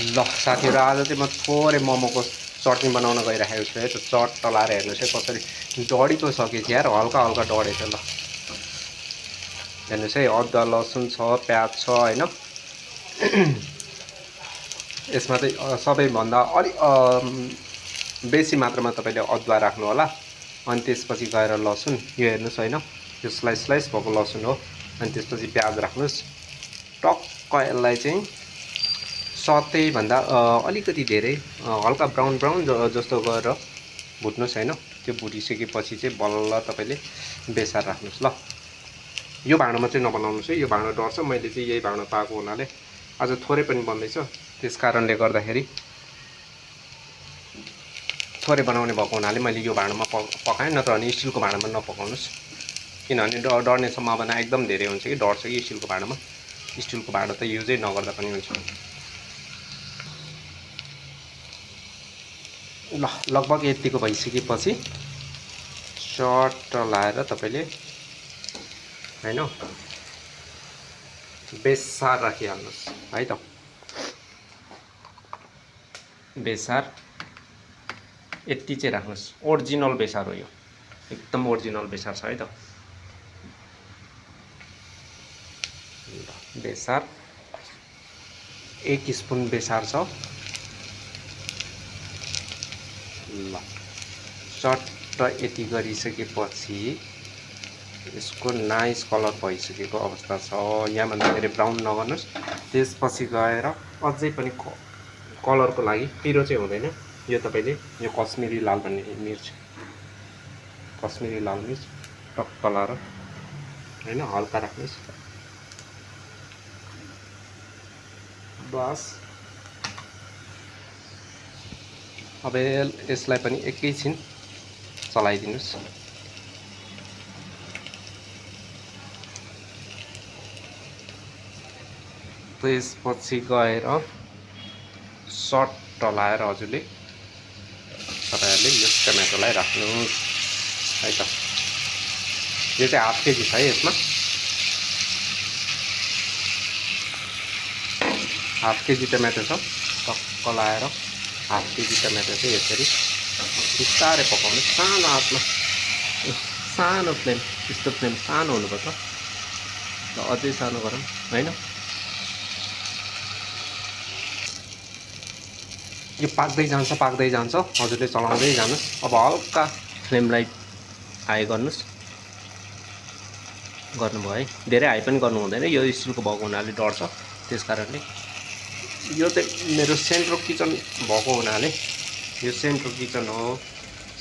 ल साथीहरु आज चाहिँ म थोरै मोमोको चटनी बनाउन गइराखेको छु है। त चट टलाएर हेर्नुस् है कसरी डढी पो सकेछ यार, हल्का हल्का डढेछ। ल हेर्नुस् है, अदुवा लसुन छ, प्याज छ हैन। यसमा चाहिँ सबैभन्दा अलि बेसी मात्रामा तपाईले अदुवा राख्नु होला। अनि त्यसपछि गएर लसुन, यो हेर्नुस् हैन, यो स्लाइस स्लाइस भएको लसुन हो। अनि त्यसपछि प्याज राख्नुस्। टक्क यसलाई चाहिँ सतै भन्दा अलिकति धेरै हल्का ब्राउन ब्राउन जस्तो गरेर भुट्नुस् हैन। त्यो भुटिसकेपछि चाहिँ बल्ल तपाईले बेसार राख्नुस्। ल यो भाँडोमा चाहिँ नबनाउनुस् है, यो भाँडो डढ्छ। मैले चाहिँ यही भाँडो पाएको हुनाले आज थोरै पनि बन्दैछ, त्यस कारणले गर्दाखेरि थोरै बनाउने भएको हुनाले मैले यो भाँडोमा पकाएँ। नत्र भने स्टिलको भाँडोमा नपकाउनुस्, किनभने डढ्ने सम्भावना एकदम धेरै हुन्छ कि डढ्छ कि स्टिलको भाँडोमा। स्टिलको भाँडो त युजै नगर्दा पनि हुन्छ। ल लगभग यतिको भइसकेपछि चट्ट लाएर तपाईले हैन बेसार राखिहाल्नुस् है त। बेसार यति चाहिँ राख्नुस्, ओरिजिनल बेसार हो यो, एकदम ओरिजिनल बेसार छ है त। बेसार 1 स्पुन बेसार छ। ल चट्ट यति गरिसकेपछि यसको नाइस कलर भइसकेको अवस्था छ। यहाँभन्दा धेरै ब्राउन नगर्नुस्। त्यसपछि गएर अझै पनि कलरको लागि पिरो चाहिँ हुँदैन, यो तपाईले यो कश्मिरी लाल भन्ने मिर्च, कश्मिरी लाल मिर्च टक्क लाएर हैन हल्का राख्नुस् बस। अब यसलाई पनि एकैछिन चलाइदिनुस्। त्यसपछि गएर सट्ट लाएर हजुरले तपाईहरुले यो टमेटोलाई राख्नुस् है त। यो चाहिँ हाफ केजी छ है, यसमा हाफ केजी टमेटो छ। टक्क लाएर हाफ केजी टमेटो चाहिँ यसरी बिस्तारै पकाउनुस् सानो आँचमा, सानो फ्लेम, यस्तो फ्लेम सानो हुनुपर्छ। ल अझै सानो गरौँ हैन। यो पाक्दै जान्छ, हजुरले चलाउँदै जानुस्। अब हल्का फ्लेमलाई हाई गर्नुस्, गर्नुभयो है। धेरै हाई पनि गर्नु हुँदैन, यो स्टिलको भएको हुनाले डढ्छ। त्यसकारणले यो चाहिँ मेरो सेन्ट्रल किचन भएको हुनाले, यो सेन्ट्रल किचन हो।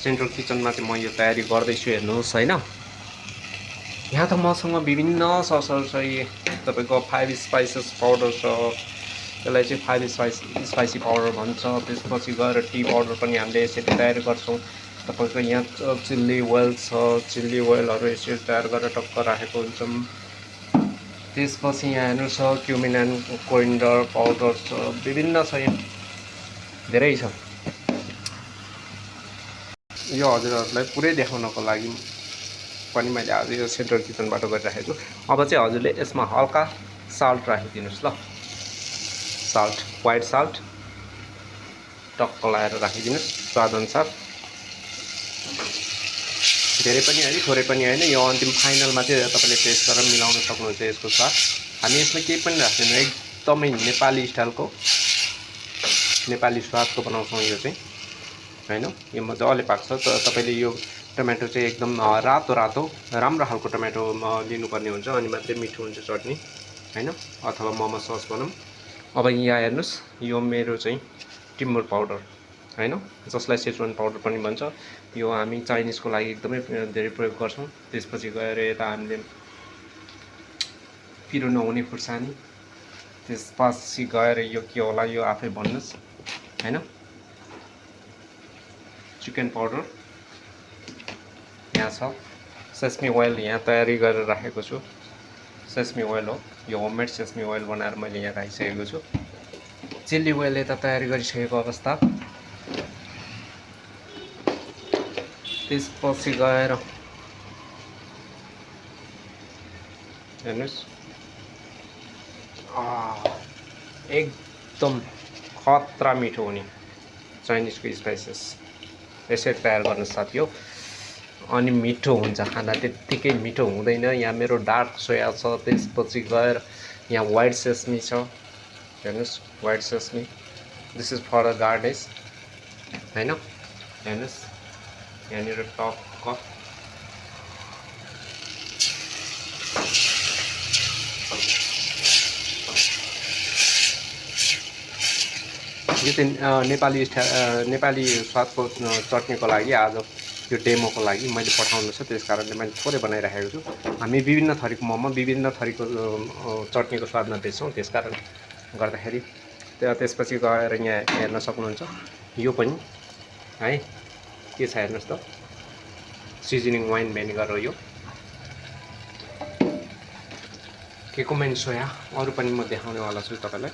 सेन्ट्रल किचनमा चाहिँ म यो तयारी गर्दैछु हेर्नुहोस् हैन। यहाँ त मसँग विभिन्न ससहरू छ। तपाईको 5 स्पाइसेस पाउडर छ, त्यसलाई चाहिँ 5 स्पाइसी पाउडर भन्छ। त्यसपछि गएर टी पाउडर पनि हामीले यसरी तयार गर्छौँ। तपाईको यहाँ चिल्ली ओइल छ, चिल्ली ओइलहरू यसरी तयार गरेर टक्क राखेको हुन्छौँ। त्यसपछि यहाँ हेर्नु छ क्युमिन एन्ड कोरिन्डर पाउडर छ, विभिन्न छ, यहाँ धेरै छ। यो हजुरहरूलाई पुरै देखाउनको लागि पनि मैले आज यो सेन्ट्रल किचनबाट गरिराखेको छु। अब चाहिँ हजुरले यसमा हल्का साल्ट राखिदिनुस्। ल साल्ट, व्हाइट साल्ट टक्क लाएर राखिदिनुस् स्वादअनुसार। धेरै पनि हैन, थोरै पनि हैन। यो अन्तिम फाइनलमा चाहिँ तपाईले टेस्ट गरेर मिलाउन सक्नुहुन्छ यसको स्वाद। हामी यसमा केही पनि राख्दैनौँ, एकदमै नेपाली स्टाइलको, नेपाली स्वादको बनाउँछौँ यो चाहिँ हैन। यो मजाले पाक्छ। तपाईले यो टमेटो चाहिँ एकदम रातो रातो राम्रो खालको टमेटो लिनुपर्ने हुन्छ, अनि मात्रै मिठो हुन्छ चटनी हैन। अथवा मोमो सस भनौँ। अब यहाँ हेर्नुस्, यो मेरो चाहिँ टिम्बर पाउडर हैन, जसलाई सेज्वान पाउडर पनि भन्छ। यो हामी चाइनिजको लागि एकदमै धेरै प्रयोग गर्छौँ। त्यसपछि गएर यता हामीले पिरो नहुने खुर्सानी, त्यसपछि गएर यो के होला यो आफै भन्नुस् हैन। चिकन पाउडर यहाँ छ। सेस्मी ओइल यहाँ तयारी गरेर राखेको छु, सेस्मी ओइल हो यो, होममेड सेस्मी ओइल बनाएर मैले यहाँ राखिसकेको छु। चिल्ली ओइल यता तयारी गरिसकेको अवस्था। त्यसपछि गएर हेर्नुस् एकदम खतरा मिठो हुने चाइनिजको स्पाइसेस यसरी तयार गर्नु साथी हो। अनि मिठो हुन्छ खाना, त्यत्तिकै मिठो हुँदैन। यहाँ मेरो डार्क सोया छ, त्यसपछि गएर यहाँ वाइट सेसमी छ, हेर्नुहोस् white sesame, this is for the garnish हैन। हेर्नुहोस् यहाँनिर टक्क यो चाहिँ नेपाली स्वादको चटनीको लागि आज यो डेमोको लागि मैले पठाउनु छ, त्यस कारणले मैले थोरै बनाइराखेको छु। हामी विभिन्न थरीको मोमो विभिन्न थरीको चटनीको स्वादमा बेच्छौँ, त्यस कारण गर्दाखेरि त्यसपछि गएर यहाँ हेर्न सक्नुहुन्छ यो पनि है के छ हेर्नुहोस् त, सिजनिङ वाइन भेनिगर हो यो, केकुमेन सोया। अरू पनि म देखाउनेवाला छु तपाईँलाई।